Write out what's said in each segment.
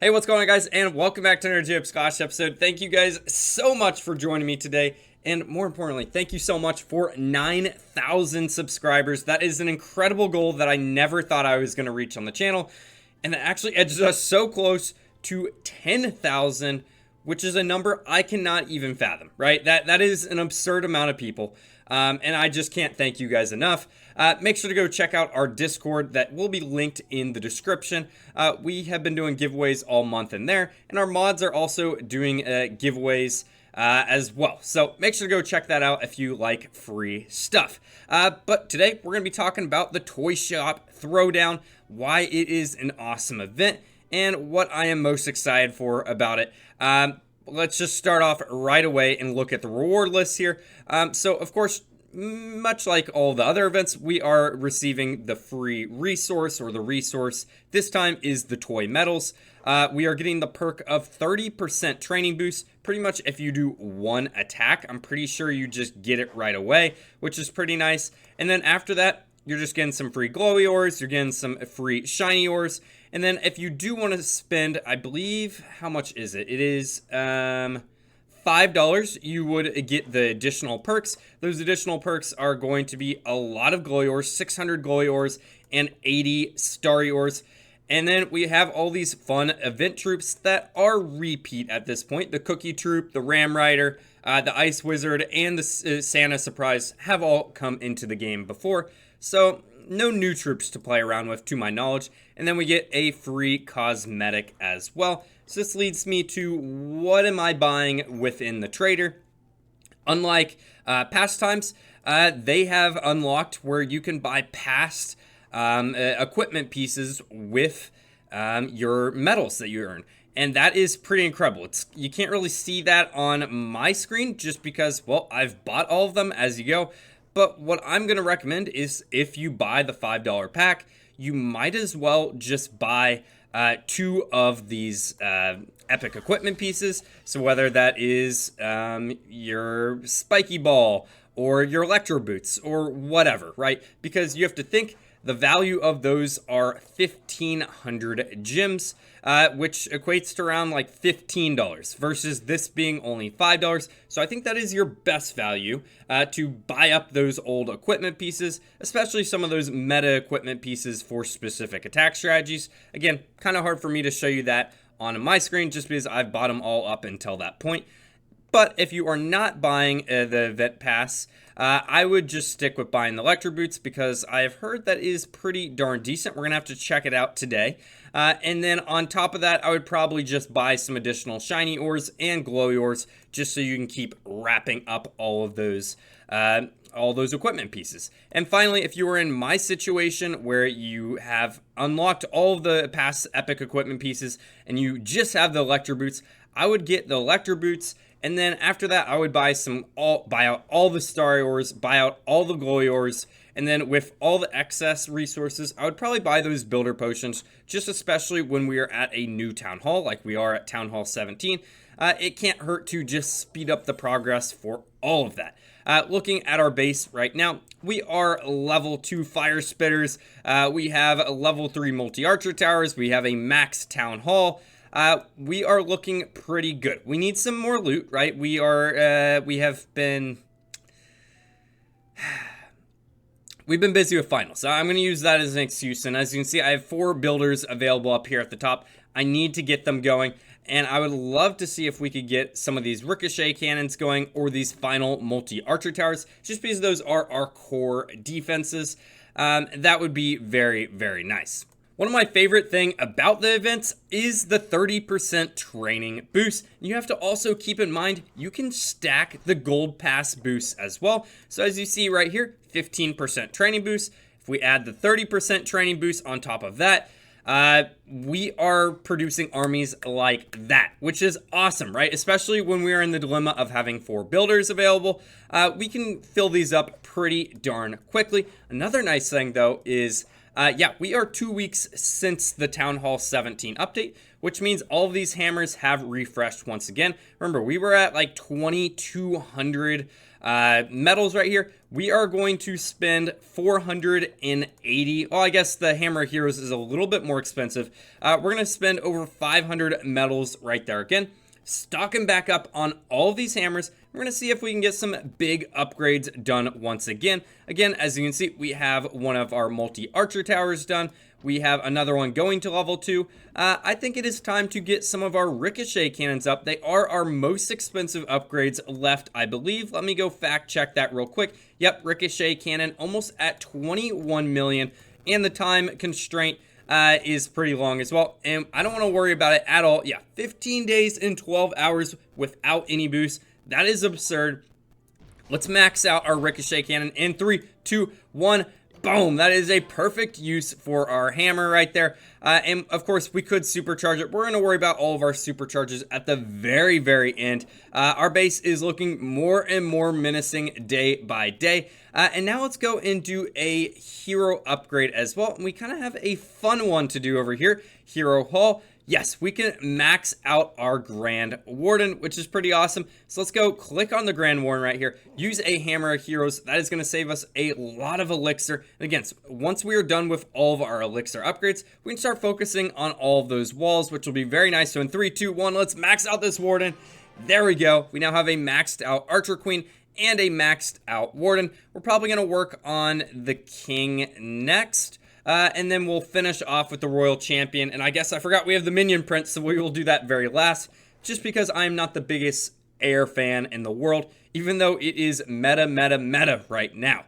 Hey, what's going on, guys, and welcome back to another JacobsClash episode. Thank you guys so much for joining me today, and more importantly, thank you so much for 9,000 subscribers. That is an incredible goal that I never thought I was going to reach on the channel, and it actually edges us so close to 10,000, which is a number I cannot even fathom, right? That is an absurd amount of people, and I just can't thank you guys enough. Make sure to go check out our Discord that will be linked in the description. We have been doing giveaways all month in there, and our mods are also doing giveaways as well. So make sure to go check that out if you like free stuff. But today we're going to be talking about the Toy Shop Throwdown, why it is an awesome event, and what I am most excited for about it. Let's just start off right away and look at the reward list here. So of course, much like all the other events, we are receiving the free resource, or the resource this time is the toy medals. We are getting the perk of 30% training boost. Pretty much if you do one attack, I'm pretty sure you just get it right away, which is pretty nice. And then after that, you're just getting some free glowy ores, you're getting some free shiny ores. And then if you do want to spend, I believe, how much is it? It is $5, you would get the additional perks. Those additional perks are going to be a lot of glowy ores, 600 glowy ores, and 80 starry ores. And then we have all these fun event troops that are repeat at this point. The Cookie Troop, the Ram Rider, the Ice Wizard, and the Santa Surprise have all come into the game before. So no new troops to play around with, to my knowledge. And then we get a free cosmetic as well. So this leads me to, what am I buying within the trader? Unlike past times, they have unlocked where you can buy past equipment pieces with your medals that you earn. And that is pretty incredible. You can't really see that on my screen just because, well, I've bought all of them as you go. But what I'm going to recommend is, if you buy the $5 pack, you might as well just buy 2 of these epic equipment pieces. So whether that is your spiky ball or your electro boots or whatever, right? Because you have to think the value of those are 1,500 gems, which equates to around like $15 versus this being only $5. So I think that is your best value to buy up those old equipment pieces, especially some of those meta equipment pieces for specific attack strategies. Again, kind of hard for me to show you that on my screen just because I've bought them all up until that point. But if you are not buying the event pass, I would just stick with buying the electro boots, because I have heard that is pretty darn decent. We're going to have to check it out today. And then on top of that, I would probably just buy some additional shiny ores and glowy ores, just so you can keep wrapping up all those equipment pieces. And finally, if you are in my situation where you have unlocked all of the past epic equipment pieces and you just have the electro boots, I would get the electro boots. And then after that, I would buy out all the starry ores, buy out all the glowy ores, and then with all the excess resources, I would probably buy those builder potions, just especially when we are at a new town hall, like we are at Town Hall 17. It can't hurt to just speed up the progress for all of that. Looking at our base right now, we are level 2 fire spitters. We have level 3 multi-archer towers. We have a max town hall. We are looking pretty good. We need some more loot, right? We have been, we've been busy with finals. So I'm going to use that as an excuse. And as you can see, I have 4 builders available up here at the top. I need to get them going. And I would love to see if we could get some of these ricochet cannons going, or these final multi-archer towers, just because those are our core defenses. That would be very, very nice. One of my favorite thing about the events is the 30% training boost. You have to also keep in mind, you can stack the gold pass boosts as well. So as you see right here, 15% training boost. If we add the 30% training boost on top of that, we are producing armies like that, which is awesome, right? Especially when we are in the dilemma of having 4 builders available. We can fill these up pretty darn quickly. Another nice thing though is, yeah, we are 2 weeks since the Town Hall 17 update, which means all of these hammers have refreshed once again. Remember, we were at like 2,200 metals right here. We are going to spend 480. Well, I guess the Hammer of Heroes is a little bit more expensive. We're going to spend over 500 metals right there again. Stocking back up on all of these hammers. We're going to see if we can get some big upgrades done once again. Again, as you can see, we have one of our multi-archer towers done. We have another one going to level 2. I think it is time to get some of our ricochet cannons up. They are our most expensive upgrades left, I believe. Let me go fact check that real quick. Yep, ricochet cannon almost at 21 million. And the time constraint is pretty long as well. And I don't want to worry about it at all. Yeah, 15 days and 12 hours without any boost. That is absurd. Let's max out our ricochet cannon in 3, 2, 1. Boom! That is a perfect use for our hammer right there. And of course, we could supercharge it. We're going to worry about all of our supercharges at the very, very end. Our base is looking more and more menacing day by day. And now let's go and do a hero upgrade as well. And we kind of have a fun one to do over here. Hero Hall. Yes, we can max out our Grand Warden, which is pretty awesome. So let's go click on the Grand Warden right here. Use a Hammer of Heroes. That is going to save us a lot of elixir. And again, once we are done with all of our elixir upgrades, we can start focusing on all of those walls, which will be very nice. So in 3, 2, 1, let's max out this Warden. There we go. We now have a maxed out Archer Queen and a maxed out Warden. We're probably going to work on the King next. And then we'll finish off with the Royal Champion. And I guess I forgot we have the Minion Prince, so we will do that very last. Just because I'm not the biggest air fan in the world, even though it is meta right now.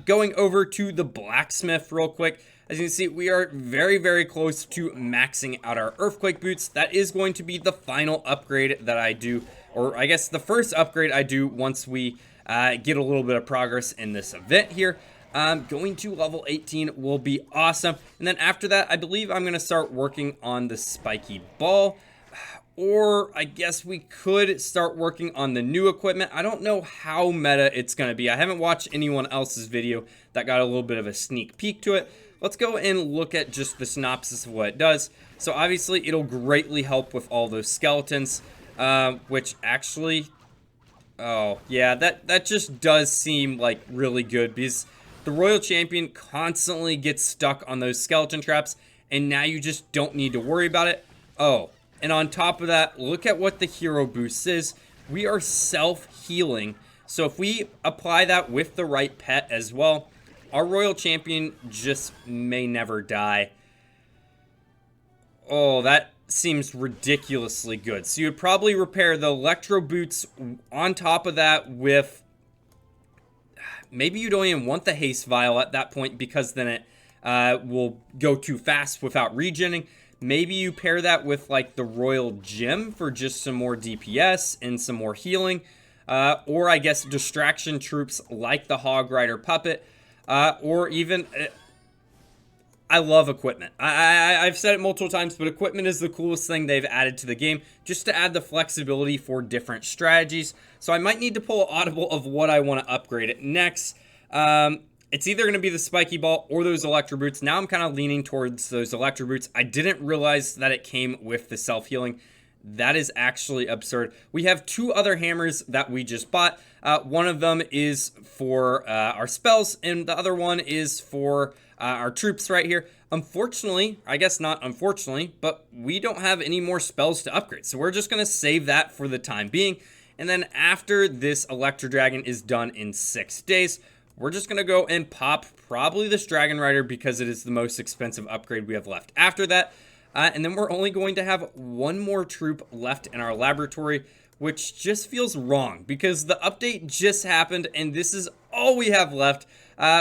Going over to the Blacksmith real quick. As you can see, we are very, very close to maxing out our Earthquake Boots. That is going to be the final upgrade that I do. Or I guess the first upgrade I do once we get a little bit of progress in this event here. Going to level 18 will be awesome. And then after that, I believe I'm going to start working on the spiky ball. Or I guess we could start working on the new equipment. I don't know how meta it's going to be. I haven't watched anyone else's video that got a little bit of a sneak peek to it. Let's go and look at just the synopsis of what it does. So obviously it'll greatly help with all those skeletons, which actually, oh yeah, that just does seem like really good because the Royal Champion constantly gets stuck on those skeleton traps, and now you just don't need to worry about it. Oh, and on top of that, look at what the hero boost is. We are self-healing, so if we apply that with the right pet as well, our Royal Champion just may never die. Oh, that seems ridiculously good. So you would probably repair the Electro Boots on top of that with... Maybe you don't even want the Haste Vial at that point because then it will go too fast without regenning. Maybe you pair that with like the Royal Gem for just some more DPS and some more healing. Or I guess distraction troops like the Hog Rider Puppet. Or even... I love equipment. I've said it multiple times, but equipment is the coolest thing they've added to the game, just to add the flexibility for different strategies. So I might need to pull an audible of what I want to upgrade it next. It's either going to be the spiky ball or those electro boots. Now I'm kind of leaning towards those electro boots. I didn't realize that it came with the self-healing. That is actually absurd. We have 2 other hammers that we just bought. One of them is for our spells, and the other one is for our troops right here. Unfortunately, I guess not unfortunately, but we don't have any more spells to upgrade. So we're just going to save that for the time being. And then after this Electro Dragon is done in 6 days, we're just going to go and pop probably this Dragon Rider because it is the most expensive upgrade we have left after that. And then we're only going to have 1 more troop left in our laboratory, which just feels wrong because the update just happened and this is all we have left,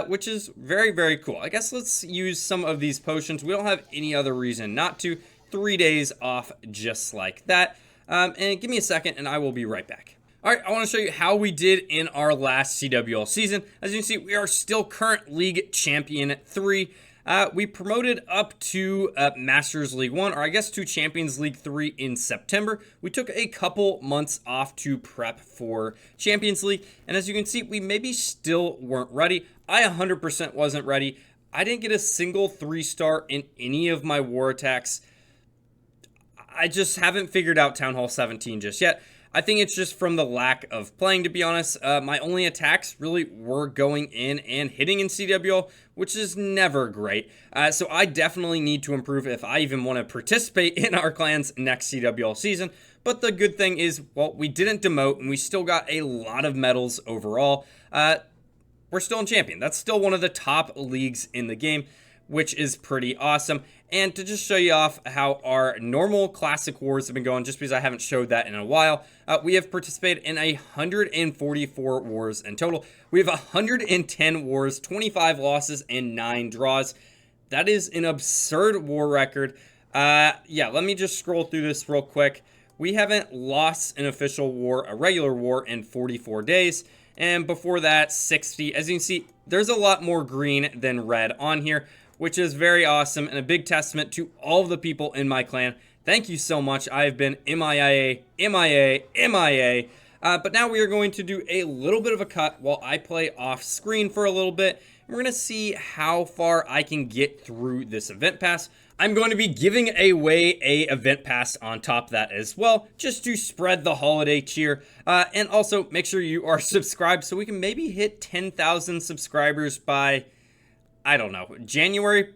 which is very, very cool. I guess let's use some of these potions. We don't have any other reason not to. 3 days off just like that. And give me a second and I will be right back. All right, I want to show you how we did in our last CWL season. As you can see, we are still current League Champion 3. We promoted up to Masters League 1, or I guess to Champions League 3 in September. We took a couple months off to prep for Champions League, and as you can see, we maybe still weren't ready. I 100% wasn't ready. I didn't get a single 3-star in any of my war attacks. I just haven't figured out Town Hall 17 just yet. I think it's just from the lack of playing, to be honest. My only attacks really were going in and hitting in CWL, which is never great. So I definitely need to improve if I even want to participate in our clan's next CWL season. But the good thing is, well, we didn't demote and we still got a lot of medals overall. We're still in champion. That's still one of the top leagues in the game, which is pretty awesome. And to just show you off how our normal classic wars have been going, just because I haven't showed that in a while, we have participated in 144 wars in total. We have 110 wars, 25 losses, and 9 draws. That is an absurd war record. Yeah, let me just scroll through this real quick. We haven't lost an official war, a regular war, in 44 days. And before that, 60. As you can see, there's a lot more green than red on here, which is very awesome and a big testament to all of the people in my clan. Thank you so much. I have been MIA, MIA, MIA. But now we are going to do a little bit of a cut while I play off screen for a little bit. We're going to see how far I can get through this event pass. I'm going to be giving away a event pass on top of that as well, just to spread the holiday cheer. And also make sure you are subscribed so we can maybe hit 10,000 subscribers by, I don't know, January,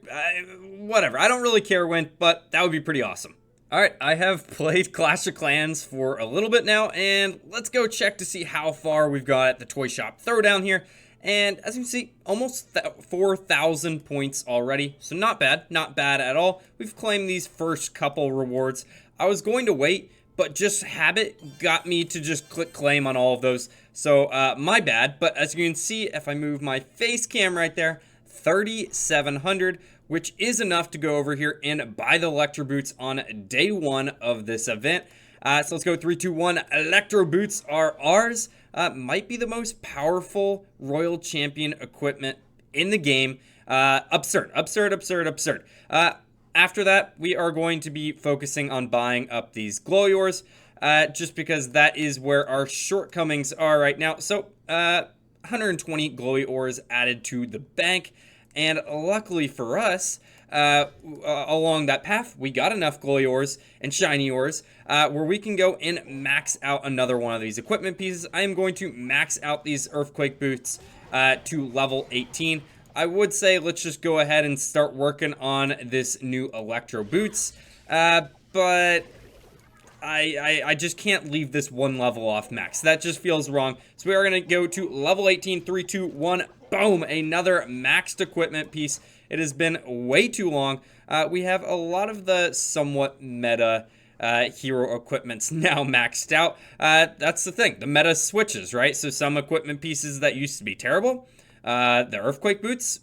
whatever. I don't really care when, but that would be pretty awesome. All right, I have played Clash of Clans for a little bit now, and let's go check to see how far we've got at the Toy Shop Throwdown here. And as you can see, almost 4,000 points already, so not bad at all. We've claimed these first couple rewards. I was going to wait, but just habit got me to just click claim on all of those. So my bad, but as you can see, if I move my face cam right there, 3,700, which is enough to go over here and buy the electro boots on day 1 of this event. So let's go 3, 2, 1. Electro boots are ours. Might be the most powerful Royal Champion equipment in the game. Absurd. After that, we are going to be focusing on buying up these Glowyors, just because that is where our shortcomings are right now. So 120 Glowy ores added to the bank, and luckily for us, along that path, we got enough Glowy ores and shiny ores where we can go and max out another one of these equipment pieces. I am going to max out these Earthquake boots to level 18. I would say let's just go ahead and start working on this new Electro boots, but I just can't leave this one level off max. That just feels wrong. So we are going to go to level 18, 3, 2, 1, boom, another maxed equipment piece. It has been way too long. We have a lot of the somewhat meta hero equipments now maxed out. That's the thing, the meta switches, right? So some equipment pieces that used to be terrible, the Earthquake boots,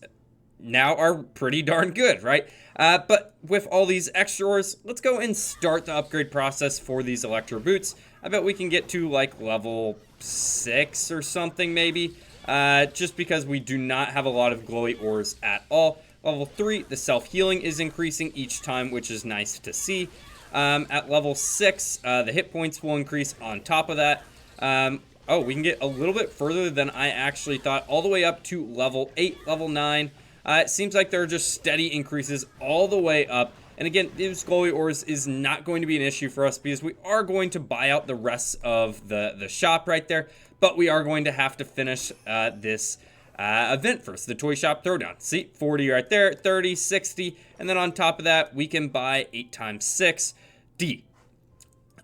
now are pretty darn good, right? But with all these extra ores, let's go and start the upgrade process for these Electro boots. I bet we can get to like level 6 or something maybe, just because we do not have a lot of glowy ores at all. Level 3, the self-healing is increasing each time, which is nice to see. At level 6, the hit points will increase on top of that. Oh, we can get a little bit further than I actually thought, all the way up to level 8, level 9. It seems like there are just steady increases all the way up. And again, these glowy ores is not going to be an issue for us because we are going to buy out the rest of the shop right there. But we are going to have to finish this event first, the Toy Shop Throwdown. See, 40 right there, 30, 60. And then on top of that, we can buy 8 times 6 D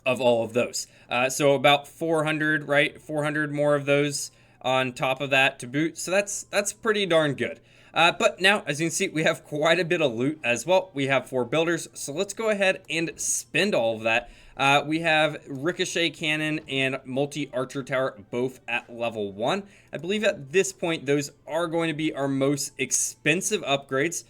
of all of those. So about 400, right? 400 more of those on top of that to boot. So that's pretty darn good. But now, as you can see, we have quite a bit of loot as well. We have 4 builders, so let's go ahead and spend all of that. We have Ricochet Cannon and Multi-Archer Tower both at level 1. I believe at this point, those are going to be our most expensive upgrades.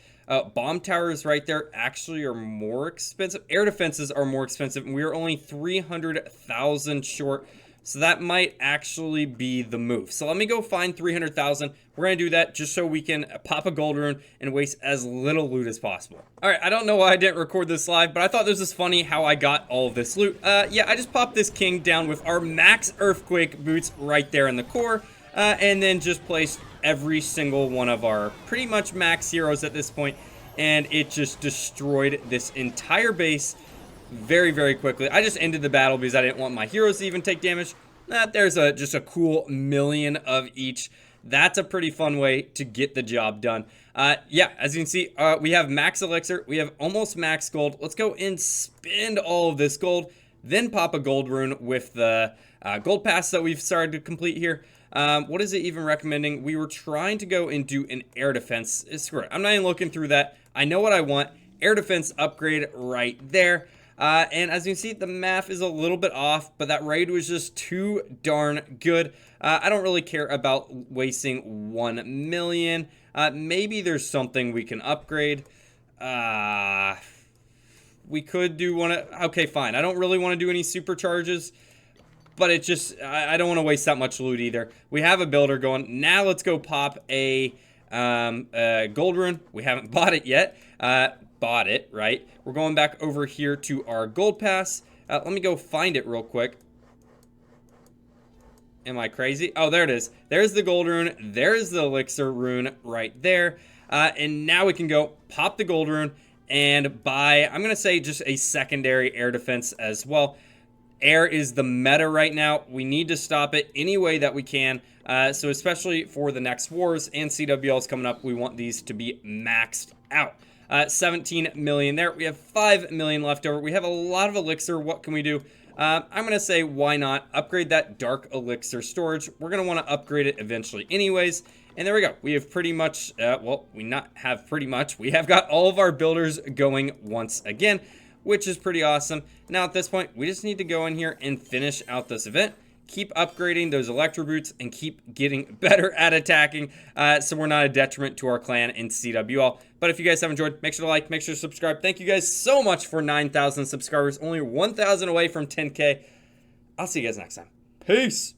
Bomb towers right there actually are more expensive. Air defenses are more expensive, and we are only 300,000 short. So that might actually be the move. So let me go find 300,000. We're going to do that just so we can pop a gold rune and waste as little loot as possible. All right, I don't know why I didn't record this live, but I thought this was funny how I got all of this loot. Yeah, I just popped this king down with our max Earthquake boots right there in the core, and then just placed every single one of our pretty much max heroes at this point, and it just destroyed this entire base very, very quickly. I just ended the battle because I didn't want my heroes to even take damage. There's just a cool million of each. That's a pretty fun way to get the job done. Yeah, as you can see, we have max elixir. We have almost max gold. Let's go and spend all of this gold, then pop a gold rune with the gold pass that we've started to complete here. What is it even recommending? We were trying to go and do an air defense. Screw it. I'm not even looking through that. I know what I want. Air defense upgrade right there. And as you can see, the math is a little bit off, but that raid was just too darn good. I don't really care about wasting 1 million. Maybe there's something we can upgrade. We could do one. Okay, fine. I don't really want to do any supercharges, but it just, I don't want to waste that much loot either. We have a builder going. Now let's go pop a gold rune. We haven't bought it yet. Bought it, right? We're going back over here to our gold pass. Let me go find it real quick. Am I crazy? Oh, there it is. There's the gold rune. There's the elixir rune right there. And now we can go pop the gold rune and buy, I'm going to say, just a secondary air defense as well. Air is the meta right now. We need to stop it any way that we can. So especially for the next wars and CWLs coming up, we want these to be maxed out. 17 million there. We have 5 million left over. We have a lot of elixir. What can we do? I'm going to say, why not upgrade that dark elixir storage? We're going to want to upgrade it eventually anyways. And there we go. We have pretty much, well, we not have pretty much. We have got all of our builders going once again, which is pretty awesome. Now at this point, we just need to go in here and finish out this event. Keep upgrading those electro boots and keep getting better at attacking so we're not a detriment to our clan in CWL. But if you guys have enjoyed, make sure to like, make sure to subscribe. Thank you guys so much for 9,000 subscribers. Only 1,000 away from 10K. I'll see you guys next time. Peace.